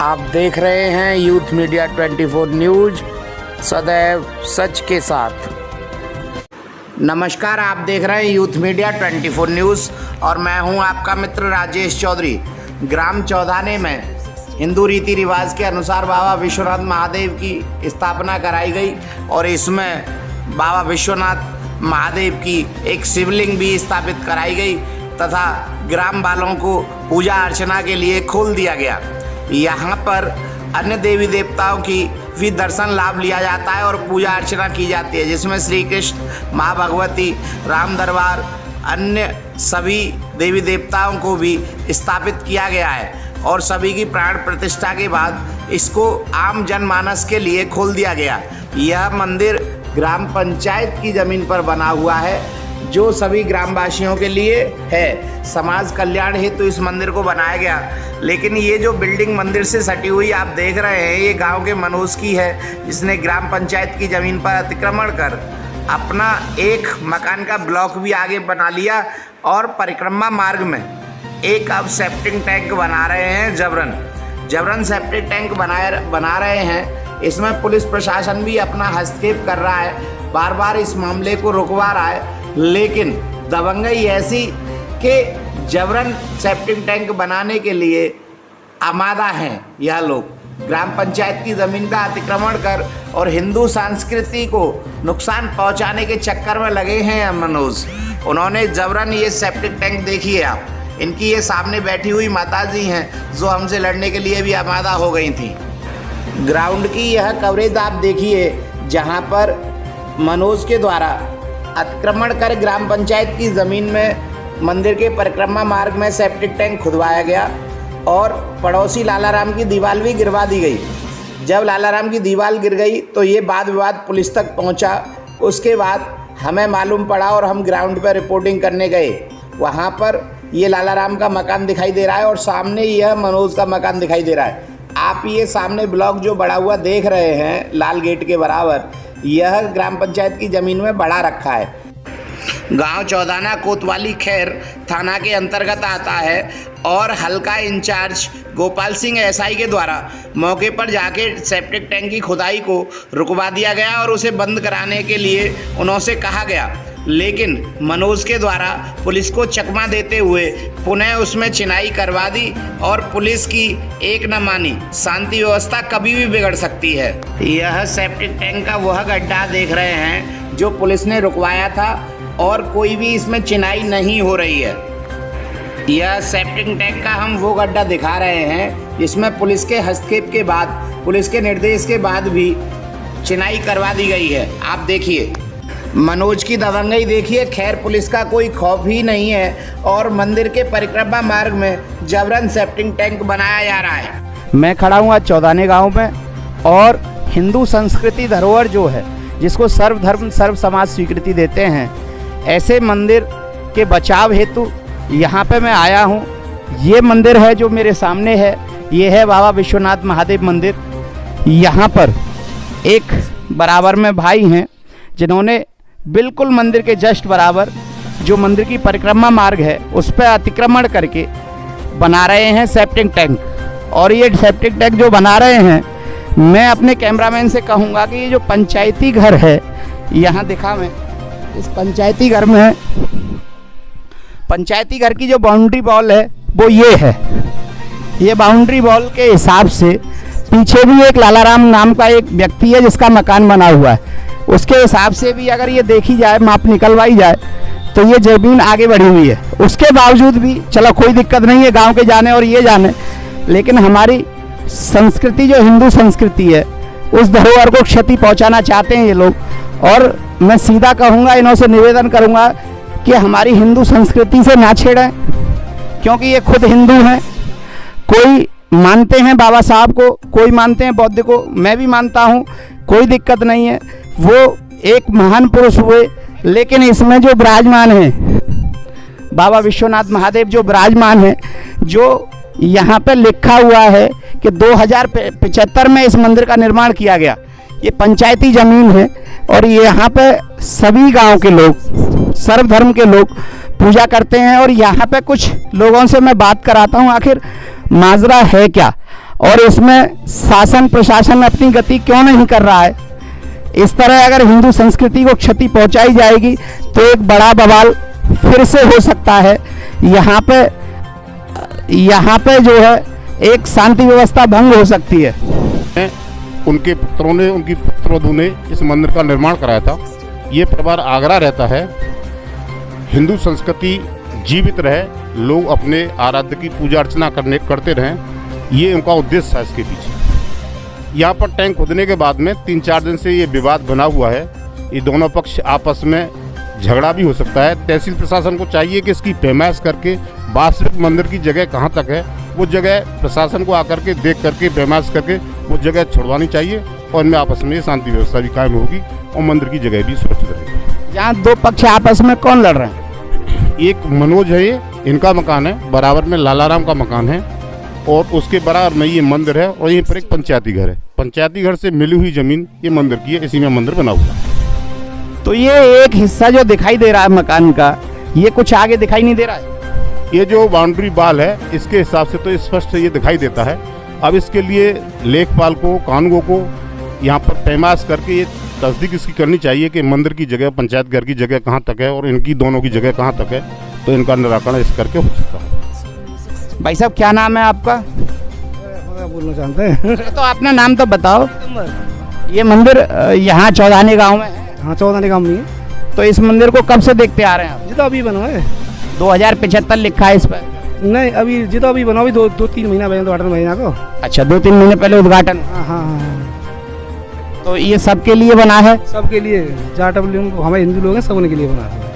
आप देख रहे हैं यूथ मीडिया 24 न्यूज, सदैव सच के साथ। नमस्कार, आप देख रहे हैं यूथ मीडिया 24 न्यूज़ और मैं हूं आपका मित्र राजेश चौधरी। ग्राम चौधाने में हिंदू रीति रिवाज के अनुसार बाबा विश्वनाथ महादेव की स्थापना कराई गई और इसमें बाबा विश्वनाथ महादेव की एक शिवलिंग भी स्थापित कराई गई तथा ग्राम वालों को पूजा अर्चना के लिए खोल दिया गया। यहाँ पर अन्य देवी देवताओं की भी दर्शन लाभ लिया जाता है और पूजा अर्चना की जाती है, जिसमें श्री कृष्ण, माँ भगवती, राम दरबार, अन्य सभी देवी देवताओं को भी स्थापित किया गया है और सभी की प्राण प्रतिष्ठा के बाद इसको आम जनमानस के लिए खोल दिया गया। यह मंदिर ग्राम पंचायत की ज़मीन पर बना हुआ है, जो सभी ग्रामवासियों के लिए है। समाज कल्याण हेतु इस मंदिर को बनाया गया। लेकिन ये जो बिल्डिंग मंदिर से सटी हुई आप देख रहे हैं, ये गांव के मनोज की है, जिसने ग्राम पंचायत की ज़मीन पर अतिक्रमण कर अपना एक मकान का ब्लॉक भी आगे बना लिया और परिक्रमा मार्ग में एक अब सेप्टिक टैंक बना रहे हैं। जबरन सेप्टिक टैंक बना रहे हैं। इसमें पुलिस प्रशासन भी अपना हस्तक्षेप कर रहा है, बार बार इस मामले को रुकवा रहा है, लेकिन दबंगई ऐसी कि जबरन सेप्टिक टैंक बनाने के लिए आमादा हैं। यह लोग ग्राम पंचायत की ज़मीन का अतिक्रमण कर और हिंदू संस्कृति को नुकसान पहुंचाने के चक्कर में लगे हैं मनोज। उन्होंने जबरन ये सेप्टिक टैंक, देखिए आप, इनकी ये सामने बैठी हुई माताजी हैं जो हमसे लड़ने के लिए भी आमादा हो गई थी। ग्राउंड की यह कवरेज आप देखिए, जहां पर मनोज के द्वारा अतिक्रमण कर ग्राम पंचायत की ज़मीन में मंदिर के परिक्रमा मार्ग में सेप्टिक टैंक खुदवाया गया और पड़ोसी लालाराम की दीवार भी गिरवा दी गई। जब लालाराम की दीवार गिर गई तो ये वाद विवाद पुलिस तक पहुंचा। उसके बाद हमें मालूम पड़ा और हम ग्राउंड पर रिपोर्टिंग करने गए। वहां पर ये लालाराम का मकान दिखाई दे रहा है और सामने यह मनोज का मकान दिखाई दे रहा है। आप ये सामने ब्लॉक जो बड़ा हुआ देख रहे हैं लाल गेट के बराबर, यह ग्राम पंचायत की ज़मीन में बढ़ा रखा है। गांव चौधाना कोतवाली खैर थाना के अंतर्गत आता है और हल्का इंचार्ज गोपाल सिंह एसआई के द्वारा मौके पर जाके सेप्टिक टैंक की खुदाई को रुकवा दिया गया और उसे बंद कराने के लिए उनसे कहा गया। लेकिन मनोज के द्वारा पुलिस को चकमा देते हुए पुनः उसमें चिनाई करवा दी और पुलिस की एक न मानी। शांति व्यवस्था कभी भी बिगड़ सकती है। यह सेप्टिक टैंक का वह गड्ढा देख रहे हैं जो पुलिस ने रुकवाया था और कोई भी इसमें चिनाई नहीं हो रही है। यह सेप्टिक टैंक का हम वो गड्ढा दिखा रहे हैं जिसमें पुलिस के हस्तक्षेप के बाद, पुलिस के निर्देश के बाद भी चिनाई करवा दी गई है। आप देखिए मनोज की दबंगई देखिए। खैर पुलिस का कोई खौफ ही नहीं है और मंदिर के परिक्रमा मार्ग में जबरन सेप्टिक टैंक बनाया जा रहा है। मैं खड़ा हूँ आज चौधाने गांव में और हिंदू संस्कृति धरोहर जो है, जिसको सर्व धर्म सर्व समाज स्वीकृति देते हैं, ऐसे मंदिर के बचाव हेतु यहाँ पे मैं आया हूँ। ये मंदिर है जो मेरे सामने है, ये है बाबा विश्वनाथ महादेव मंदिर। यहाँ पर एक बराबर में भाई हैं जिन्होंने बिल्कुल मंदिर के जस्ट बराबर जो मंदिर की परिक्रमा मार्ग है उस पर अतिक्रमण करके बना रहे हैं सेप्टिक टैंक। और ये सेप्टिक टैंक जो बना रहे हैं, मैं अपने कैमरामैन से कहूँगा कि ये जो पंचायती घर है, यहाँ दिखा मैं, इस पंचायती घर में, पंचायती घर की जो बाउंड्री वॉल है वो ये है। ये बाउंड्री वॉल के हिसाब से पीछे भी एक लालाराम नाम का एक व्यक्ति है जिसका मकान बना हुआ है, उसके हिसाब से भी अगर ये देखी जाए, माप निकलवाई जाए, तो ये ज़मीन आगे बढ़ी हुई है। उसके बावजूद भी चलो कोई दिक्कत नहीं है, गांव के जाने और ये जाने, लेकिन हमारी संस्कृति जो हिंदू संस्कृति है उस धरोहर को क्षति पहुंचाना चाहते हैं ये लोग। और मैं सीधा कहूँगा, इन्हों से निवेदन करूँगा कि हमारी हिंदू संस्कृति से ना छेड़ें, क्योंकि ये खुद हिंदू हैं। कोई मानते हैं बाबा साहब को, कोई मानते हैं बौद्ध को, मैं भी मानता हूँ, कोई दिक्कत नहीं है। वो एक महान पुरुष हुए, लेकिन इसमें जो विराजमान है बाबा विश्वनाथ महादेव जो विराजमान है, जो यहाँ पे लिखा हुआ है कि 2075 में इस मंदिर का निर्माण किया गया। ये पंचायती ज़मीन है और यहाँ पे सभी गांव के लोग, सर्व धर्म के लोग पूजा करते हैं। और यहाँ पे कुछ लोगों से मैं बात कराता हूँ आखिर माजरा है क्या। और इसमें शासन प्रशासन अपनी गति क्यों नहीं कर रहा है? इस तरह अगर हिंदू संस्कृति को क्षति पहुंचाई जाएगी तो एक बड़ा बवाल फिर से हो सकता है। यहाँ पे जो है एक शांति व्यवस्था भंग हो सकती है। उनके पुत्रों ने, उनकी पुत्रवधू ने इस मंदिर का निर्माण कराया था। ये परिवार आगरा रहता है। हिंदू संस्कृति जीवित रहे, लोग अपने आराध्य की पूजा अर्चना करते रहें, ये उनका उद्देश्य था इसके पीछे। यहाँ पर टैंक खोदने के बाद में 3-4 दिन से ये विवाद बना हुआ है। ये दोनों पक्ष आपस में झगड़ा भी हो सकता है। तहसील प्रशासन को चाहिए कि इसकी पैमाइश करके वास्तविक मंदिर की जगह कहाँ तक है वो जगह प्रशासन को आकर के देख करके पैमाइश करके वो जगह छुड़वानी चाहिए और इनमें आपस में शांति व्यवस्था भी कायम होगी और मंदिर की जगह भी सुरक्षित रहेगी। यहाँ दो पक्ष आपस में कौन लड़ रहे हैं? एक मनोज है, ये इनका मकान है, बराबर में लालाराम का मकान है और उसके बराबर में ये मंदिर है और यहीं पर एक पंचायती घर है। पंचायती घर से मिली हुई जमीन ये मंदिर की है, इसी में मंदिर बना हुआ है। तो ये एक हिस्सा जो दिखाई दे रहा है मकान का, ये कुछ आगे दिखाई नहीं दे रहा है। ये जो बाउंड्री वाल है इसके हिसाब से तो स्पष्ट ये दिखाई देता है। अब इसके लिए लेखपाल को, कानूनगो को यहाँ पर पैमाइश करके ये तस्दीक इसकी करनी चाहिए कि मंदिर की जगह, पंचायत घर की जगह कहाँ तक है और इनकी दोनों की जगह कहाँ तक है, तो इनका निराकरण इस करके हो सकता है। भाई साहब क्या नाम है आपका? बोलना चाहते हैं तो अपना नाम तो बताओ। ये मंदिर यहाँ चौधानी गांव में है। हाँ, 14 काम नहीं है, तो इस मंदिर को कब से देखते आ रहे हैं आप? जितना अभी बना है 2075 लिखा है इस पर। नहीं, अभी जितना अभी बना, अभी 2-3 महीना पहले, 2-8 महीना को। अच्छा, 2-3 महीने पहले उद्घाटन। हाँ हाँ हाँ, तो ये सबके लिए बना है? सबके लिए, जाट हमारे हिंदू लोग हैं, सब उनके लिए बना है।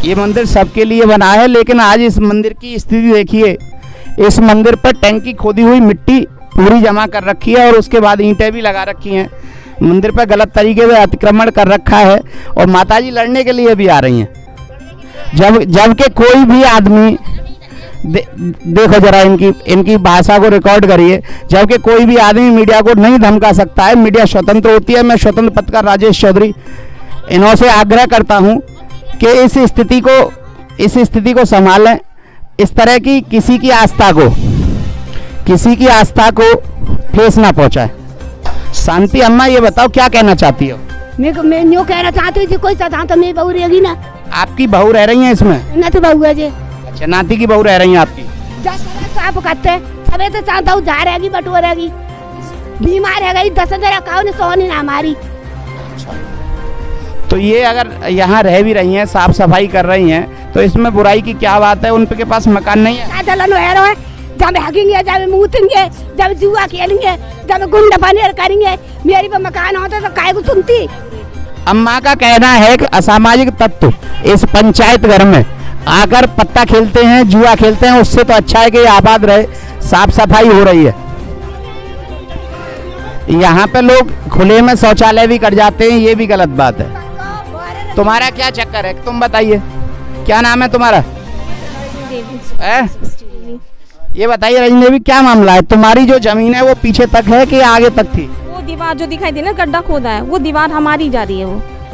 ये मंदिर सबके लिए बना है, लेकिन आज इस मंदिर की स्थिति देखिए। इस मंदिर पर टैंकी खोदी हुई मिट्टी पूरी जमा कर रखी है और उसके बाद ईंटें भी लगा रखी हैं। मंदिर पर गलत तरीके से अतिक्रमण कर रखा है और माताजी लड़ने के लिए भी आ रही हैं। जबकि कोई भी आदमी देखो जरा इनकी भाषा को रिकॉर्ड करिए। जबकि कोई भी आदमी मीडिया को नहीं धमका सकता है, मीडिया स्वतंत्र होती है। मैं स्वतंत्र पत्रकार राजेश चौधरी इन्हों से आग्रह करता हूं कि इस स्थिति को संभालें। इस तरह की किसी की आस्था को ठेस ना पहुंचाए। शांति अम्मा, ये बताओ क्या कहना चाहती हो? मैं न्यू कहना चाहती हूँ, कोई सदा तो मेरी बहू रहेगी ना। आपकी बहू रह रही है इसमें? ना तो बहू है जी। अच्छा, नाती की बहू रह रही है आपकी। आप कहते सबे तो चाहता हूँ, जा रहेगी, बटुआ रहेगी, बीमार है गई, 10,000 का ने सोनी ना हमारी। तो ये अगर यहाँ रह भी रही हैं, साफ सफाई कर रही हैं, तो इसमें बुराई की क्या बात है? उनके पास मकान नहीं है। जब भागेंगे, जब मूतेंगे, जब जुआ खेलेंगे, जब गुंडा बने करेंगे, मेरी पे मकान होता तो काय को सुनती। अम्मा का कहना है कि असामाजिक तत्व इस पंचायत घर में आकर पत्ता खेलते हैं, जुआ खेलते हैं, उससे तो अच्छा है कि आबाद रहे, साफ सफाई हो रही है। यहाँ पे लोग खुले में शौचालय भी कर जाते हैं, ये भी गलत बात है। तुम्हारा क्या चक्कर है, तुम बताइए, क्या नाम है तुम्हारा? ये बताइए रजनी देवी, क्या मामला है? तुम्हारी जो जमीन है वो पीछे तक है कि आगे तक थी? वो दीवार जो दिखाई दे ना, गड्ढा खोदा है, वो दीवार हमारी जा रही है।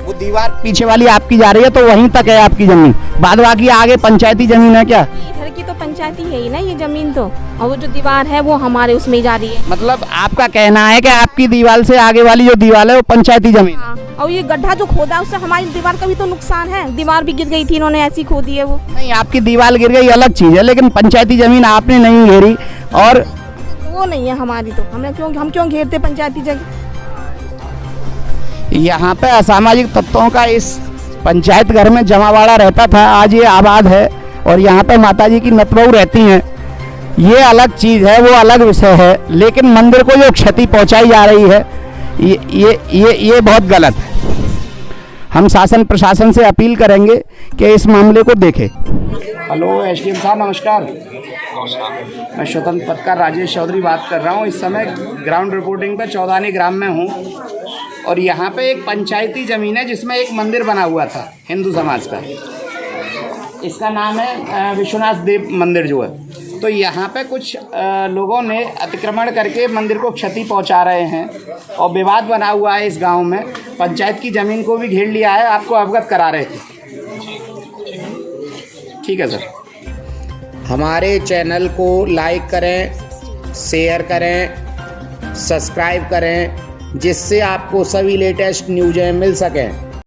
वो दीवार पीछे वाली आपकी जा रही है, तो वहीं तक है आपकी जमीन, बाद बाकी आगे पंचायती जमीन है क्या? इधर की तो पंचायती है ही ना ये जमीन तो, और वो जो दीवार है वो हमारे उसमें जा रही है। मतलब आपका कहना है कि आपकी दीवार से आगे वाली जो दीवार है वो पंचायती जमीन? हाँ, और ये गड्ढा जो खोदा है उससे हमारी दीवार का भी तो नुकसान है। दीवार भी गिर गई थी, इन्होंने ऐसी खोदी है। वो नहीं, आपकी दीवार गिर गई अलग चीज है, लेकिन पंचायती जमीन आपने नहीं घेरी और वो नहीं है हमारी, तो हम क्यों घेरते पंचायती जगह? यहाँ पे असामाजिक तत्वों का इस पंचायत घर में जमावाड़ा रहता था, आज ये आबाद है और यहाँ पे माताजी की नतबहू रहती हैं। ये अलग चीज़ है, वो अलग विषय है, लेकिन मंदिर को जो क्षति पहुँचाई जा रही है ये बहुत गलत है। हम शासन प्रशासन से अपील करेंगे कि इस मामले को देखें। हेलो एसडीएम साहब, नमस्कार। मैं स्वतंत्र पत्रकार राजेश चौधरी बात कर रहा हूँ। इस समय ग्राउंड रिपोर्टिंग पे चौधानी ग्राम में हूँ और यहाँ पे एक पंचायती ज़मीन है जिसमें एक मंदिर बना हुआ था हिंदू समाज का। इसका नाम है विश्वनाथ देव मंदिर जो है। तो यहाँ पे कुछ लोगों ने अतिक्रमण करके मंदिर को क्षति पहुँचा रहे हैं और विवाद बना हुआ है इस गांव में। पंचायत की ज़मीन को भी घेर लिया है, आपको अवगत करा रहे थे। ठीक है सर। हमारे चैनल को लाइक करें, शेयर करें, सब्सक्राइब करें, जिससे आपको सभी लेटेस्ट न्यूज़ें मिल सकें।